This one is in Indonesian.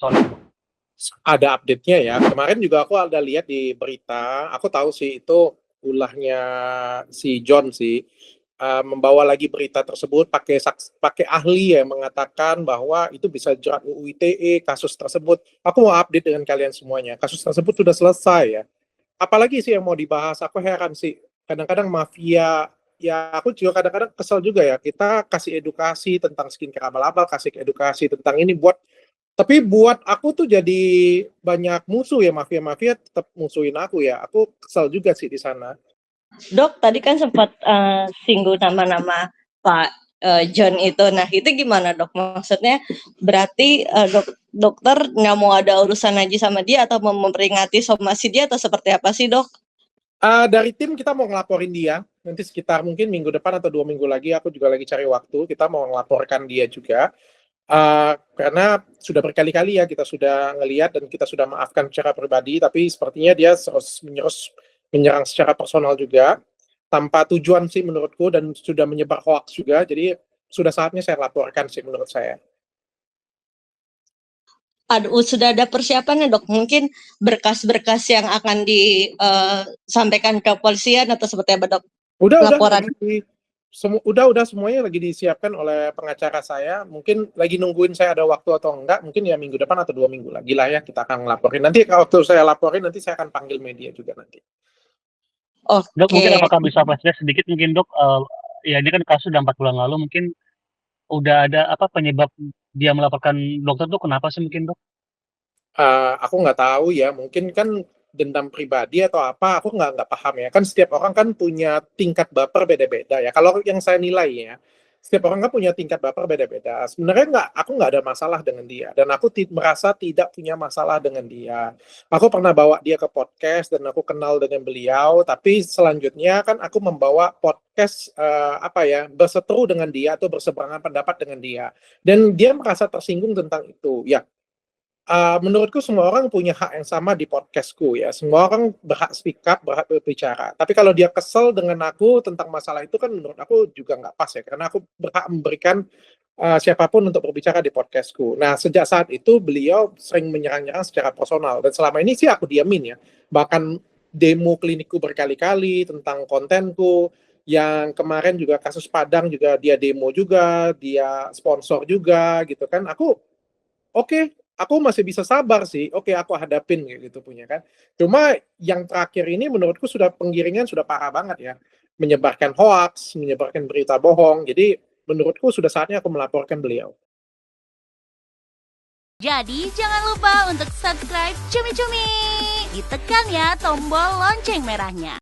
soal itu? Ada update-nya ya. Kemarin juga aku ada lihat di berita, aku tahu sih itu ulahnya si John sih. Membawa lagi berita tersebut pakai ahli ya mengatakan bahwa itu bisa jerat UU ITE kasus tersebut. Aku mau update dengan kalian semuanya. Kasus tersebut sudah selesai ya. Apalagi sih yang mau dibahas? Aku heran sih. Kadang-kadang mafia, ya aku juga kadang-kadang kesel juga ya. Kita kasih edukasi tentang skincare abal-abal, kasih edukasi tentang ini tapi buat aku tuh jadi banyak musuh ya, mafia-mafia tetap musuhin aku ya. Aku kesel juga sih di sana. Dok, tadi kan sempat singgung nama-nama Pak John itu. Nah, itu gimana dok? Maksudnya berarti dokter nggak mau ada urusan lagi sama dia atau mau memperingati somasi dia atau seperti apa sih dok? Dari tim kita mau ngelaporin dia. Nanti sekitar mungkin minggu depan atau 2 minggu lagi, aku juga lagi cari waktu. Kita mau ngelaporkan dia juga. Karena sudah berkali-kali ya kita sudah ngelihat dan kita sudah maafkan secara pribadi, tapi sepertinya dia menyerang secara personal juga tanpa tujuan sih menurutku dan sudah menyebar hoax juga. Jadi sudah saatnya saya laporkan sih menurut saya. Sudah ada persiapan ya dok? Mungkin berkas-berkas yang akan disampaikan ke polisian atau seperti apa dok? Laporan. Udah semuanya lagi disiapkan oleh pengacara saya. Mungkin lagi nungguin saya ada waktu atau enggak. Mungkin ya minggu depan atau 2 minggu lagi lah ya kita akan ngelaporin. Nanti kalau saya laporin nanti saya akan panggil media juga nanti. Dok, mungkin apakah bisa flashback sedikit mungkin dok? Ya ini kan kasus udah 4 bulan lalu, mungkin udah ada apa penyebab dia melaporkan dokter tuh kenapa sih mungkin dok? Aku nggak tahu ya. Mungkin kan dendam pribadi atau apa, aku nggak paham ya. Kan setiap orang kan punya tingkat baper beda-beda ya. Kalau yang saya nilai ya, setiap orang kan punya tingkat baper beda-beda. Sebenarnya aku nggak ada masalah dengan dia. Dan aku merasa tidak punya masalah dengan dia. Aku pernah bawa dia ke podcast dan aku kenal dengan beliau. Tapi selanjutnya kan aku membawa podcast berseteru dengan dia atau berseberangan pendapat dengan dia. Dan dia merasa tersinggung tentang itu. Ya, menurutku semua orang punya hak yang sama di podcastku ya. Semua orang berhak speak up, berhak berbicara. Tapi kalau dia kesel dengan aku tentang masalah itu kan menurut aku juga nggak pas ya. Karena aku berhak memberikan siapapun untuk berbicara di podcastku. Nah, sejak saat itu beliau sering menyerang-nyerang secara personal. Dan selama ini sih aku diamin ya. Bahkan demo klinikku berkali-kali tentang kontenku. Yang kemarin juga kasus Padang juga dia demo juga, dia sponsor juga gitu kan. Aku masih bisa sabar sih. Aku hadapin kayak gitu punya kan. Cuma yang terakhir ini menurutku sudah penggiringan sudah parah banget ya. Menyebarkan hoax, menyebarkan berita bohong. Jadi menurutku sudah saatnya aku melaporkan beliau. Jadi jangan lupa untuk subscribe Cumi Cumi. Ditekan ya tombol lonceng merahnya.